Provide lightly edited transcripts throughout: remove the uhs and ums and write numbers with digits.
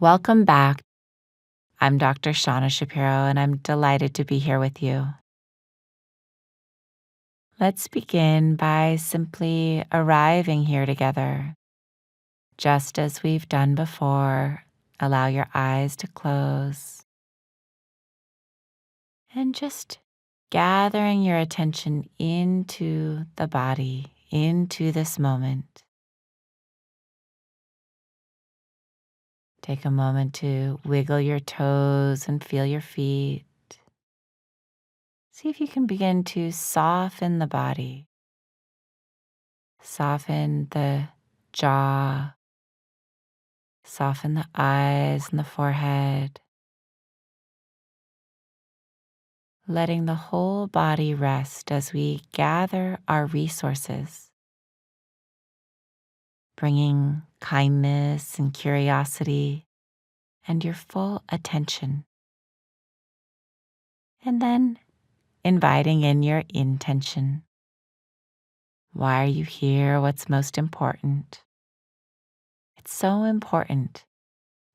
Welcome back. I'm Dr. Shauna Shapiro, and I'm delighted to be here with you. Let's begin by simply arriving here together. Just as we've done before, allow your eyes to close and just gathering your attention into the body, into this moment. Take a moment to wiggle your toes and feel your feet. See if you can begin to soften the body. Soften the jaw, soften the eyes and the forehead, letting the whole body rest as we gather our resources, bringing kindness and curiosity and your full attention. And then inviting in your intention. Why are you here? What's most important? It's so important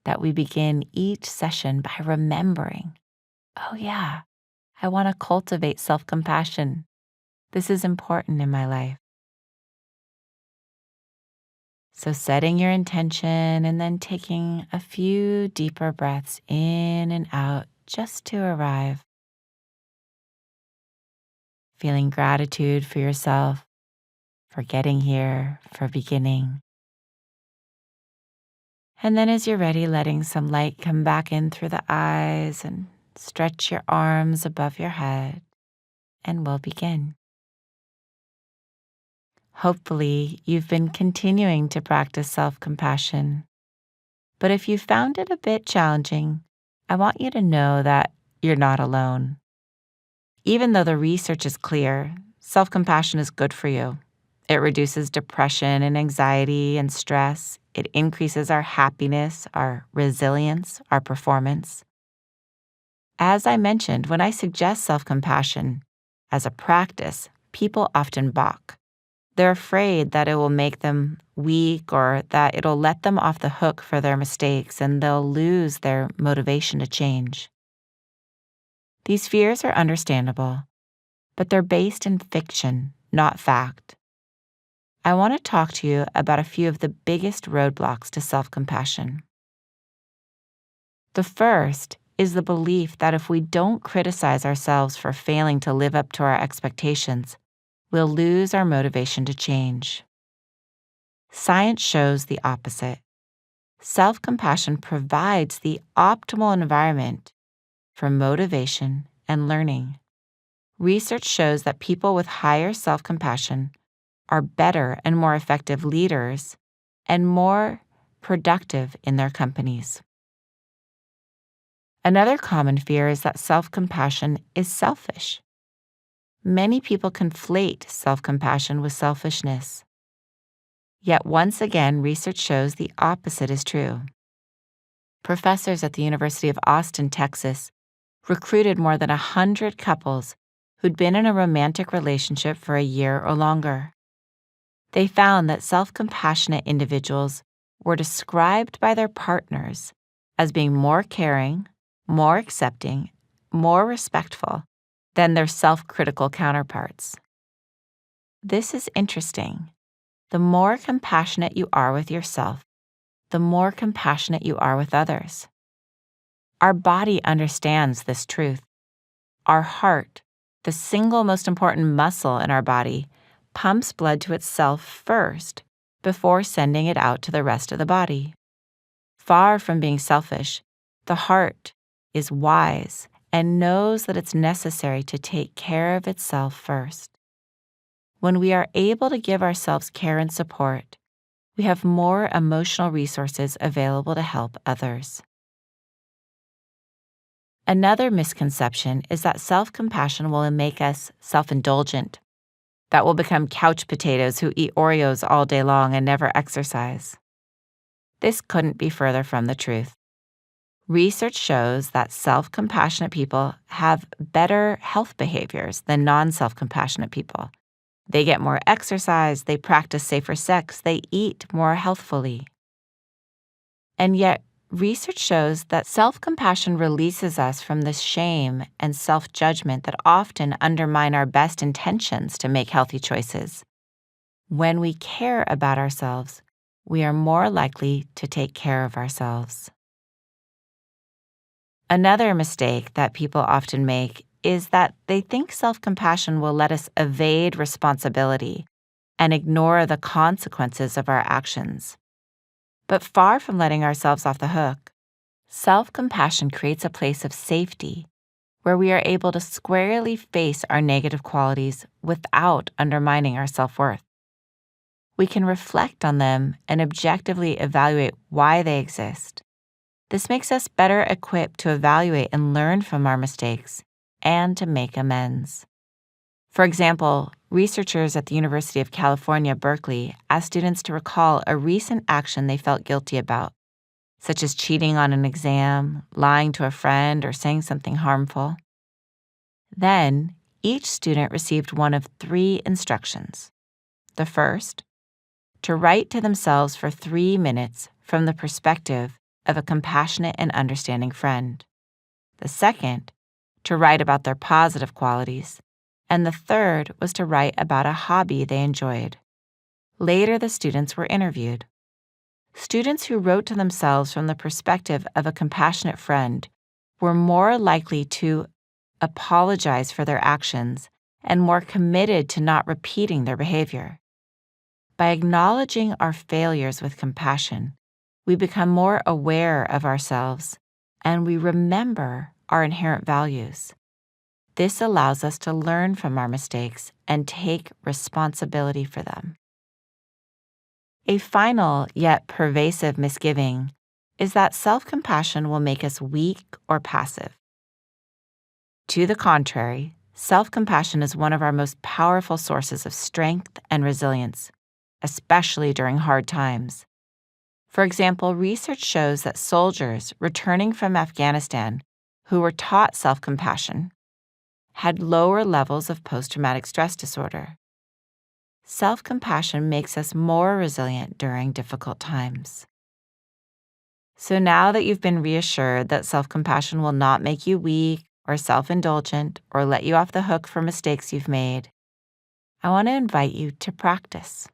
that we begin each session by remembering, oh yeah, I want to cultivate self-compassion. This is important in my life. So setting your intention and then taking a few deeper breaths in and out just to arrive. Feeling gratitude for yourself, for getting here, for beginning. And then as you're ready, letting some light come back in through the eyes and stretch your arms above your head, and we'll begin. Hopefully, you've been continuing to practice self-compassion. But if you found it a bit challenging, I want you to know that you're not alone. Even though the research is clear, self-compassion is good for you. It reduces depression and anxiety and stress. It increases our happiness, our resilience, our performance. As I mentioned, when I suggest self-compassion as a practice, people often balk. They're afraid that it will make them weak or that it'll let them off the hook for their mistakes and they'll lose their motivation to change. These fears are understandable, but they're based in fiction, not fact. I want to talk to you about a few of the biggest roadblocks to self-compassion. The first is the belief that if we don't criticize ourselves for failing to live up to our expectations, we'll lose our motivation to change. Science shows the opposite. Self-compassion provides the optimal environment for motivation and learning. Research shows that people with higher self-compassion are better and more effective leaders and more productive in their companies. Another common fear is that self-compassion is selfish. Many people conflate self-compassion with selfishness. Yet once again, research shows the opposite is true. Professors at the University of Austin, Texas, recruited more than 100 couples who'd been in a romantic relationship for a year or longer. They found that self-compassionate individuals were described by their partners as being more caring, more accepting, more respectful than their self-critical counterparts. This is interesting. The more compassionate you are with yourself, the more compassionate you are with others. Our body understands this truth. Our heart, the single most important muscle in our body, pumps blood to itself first before sending it out to the rest of the body. Far from being selfish, the heart is wise and knows that it's necessary to take care of itself first. When we are able to give ourselves care and support, we have more emotional resources available to help others. Another misconception is that self-compassion will make us self-indulgent, that we'll become couch potatoes who eat Oreos all day long and never exercise. This couldn't be further from the truth. Research shows that self-compassionate people have better health behaviors than non-self-compassionate people. They get more exercise, they practice safer sex, they eat more healthfully. And yet, Research shows that self-compassion releases us from the shame and self-judgment that often undermine our best intentions to make healthy choices. When we care about ourselves, we are more likely to take care of ourselves. Another mistake that people often make is that they think self-compassion will let us evade responsibility and ignore the consequences of our actions. But far from letting ourselves off the hook, self-compassion creates a place of safety where we are able to squarely face our negative qualities without undermining our self-worth. We can reflect on them and objectively evaluate why they exist. This makes us better equipped to evaluate and learn from our mistakes and to make amends. For example, researchers at the University of California, Berkeley asked students to recall a recent action they felt guilty about, such as cheating on an exam, lying to a friend, or saying something harmful. Then, each student received one of 3 instructions. The first, to write to themselves for 3 minutes from the perspective of a compassionate and understanding friend. The second, to write about their positive qualities. And the third was to write about a hobby they enjoyed. Later, the students were interviewed. Students who wrote to themselves from the perspective of a compassionate friend were more likely to apologize for their actions and more committed to not repeating their behavior. By acknowledging our failures with compassion, we become more aware of ourselves and we remember our inherent values. This allows us to learn from our mistakes and take responsibility for them. A final yet pervasive misgiving is that self-compassion will make us weak or passive. To the contrary, self-compassion is one of our most powerful sources of strength and resilience, especially during hard times. For example, research shows that soldiers returning from Afghanistan who were taught self-compassion had lower levels of post-traumatic stress disorder. Self-compassion makes us more resilient during difficult times. So now that you've been reassured that self-compassion will not make you weak or self-indulgent or let you off the hook for mistakes you've made, I want to invite you to practice.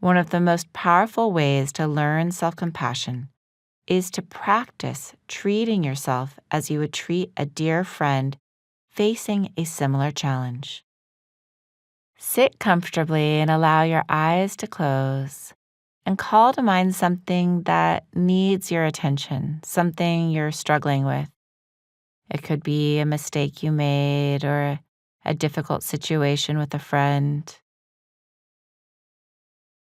One of the most powerful ways to learn self-compassion is to practice treating yourself as you would treat a dear friend facing a similar challenge. Sit comfortably and allow your eyes to close and call to mind something that needs your attention, something you're struggling with. It could be a mistake you made or a difficult situation with a friend.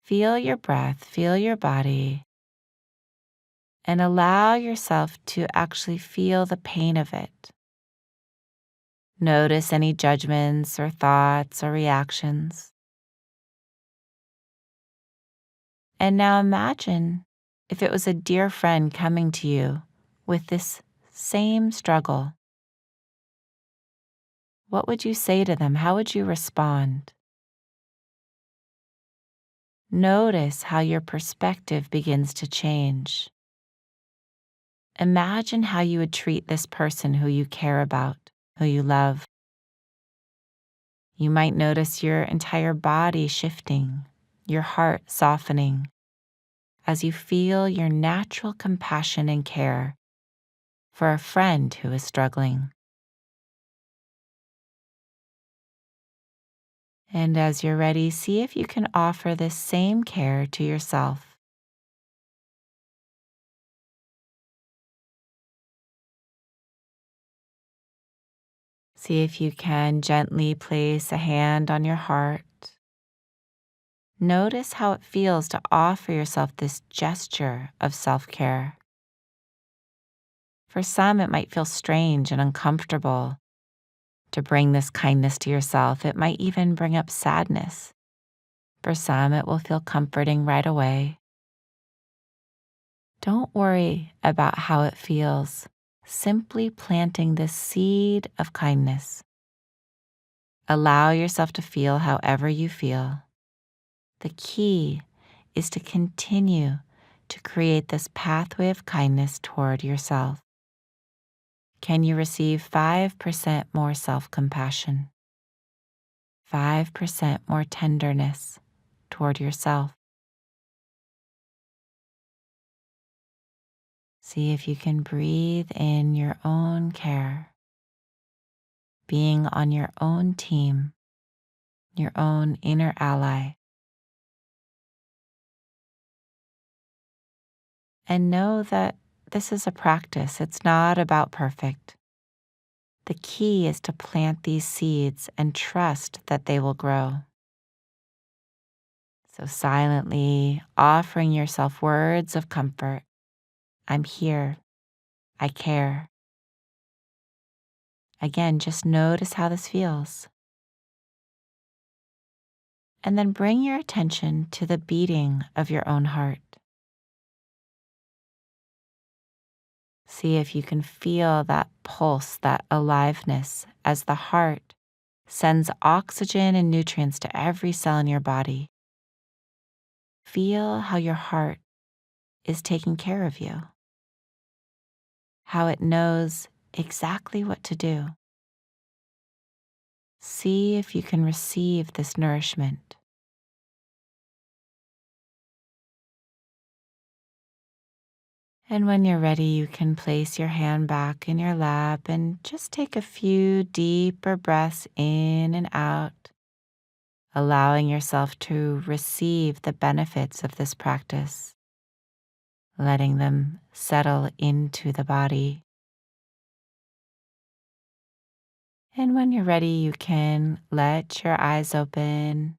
Feel your breath, feel your body, and allow yourself to actually feel the pain of it. Notice any judgments or thoughts or reactions. And now imagine if it was a dear friend coming to you with this same struggle. What would you say to them? How would you respond? Notice how your perspective begins to change. Imagine how you would treat this person who you care about, who you love. You might notice your entire body shifting, your heart softening, as you feel your natural compassion and care for a friend who is struggling. And as you're ready, see if you can offer this same care to yourself. See if you can gently place a hand on your heart. Notice how it feels to offer yourself this gesture of self-care. For some, it might feel strange and uncomfortable to bring this kindness to yourself. It might even bring up sadness. For some, it will feel comforting right away. Don't worry about how it feels. Simply planting this seed of kindness. Allow yourself to feel however you feel. The key is to continue to create this pathway of kindness toward yourself? Can you receive 5% more self compassion, 5% more tenderness toward yourself? See if you can breathe in your own care, being on your own team, your own inner ally. And know that this is a practice. It's not about perfect. The key is to plant these seeds and trust that they will grow. So silently offering yourself words of comfort. I'm here. I care. Again, just notice how this feels. And then bring your attention to the beating of your own heart. See if you can feel that pulse, that aliveness, as the heart sends oxygen and nutrients to every cell in your body. Feel how your heart is taking care of you, how it knows exactly what to do. See if you can receive this nourishment. And when you're ready, you can place your hand back in your lap and just take a few deeper breaths in and out, allowing yourself to receive the benefits of this practice, letting them settle into the body. And when you're ready, you can let your eyes open,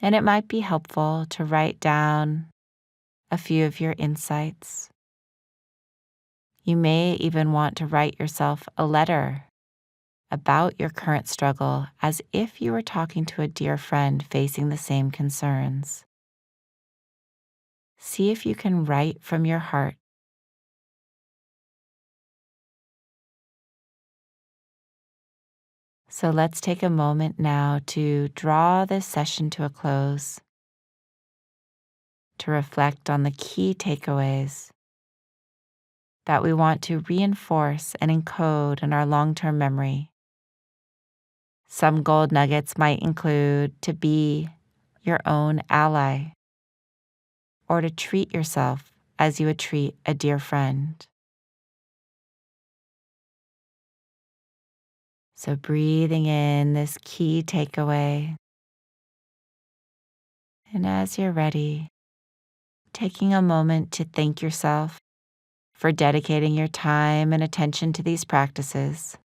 and it might be helpful to write down a few of your insights. You may even want to write yourself a letter about your current struggle as if you were talking to a dear friend facing the same concerns. See if you can write from your heart. So let's take a moment now to draw this session to a close, to reflect on the key takeaways that we want to reinforce and encode in our long-term memory. Some gold nuggets might include to be your own ally, or to treat yourself as you would treat a dear friend. So breathing in this key takeaway, and as you're ready, taking a moment to thank yourself for dedicating your time and attention to these practices.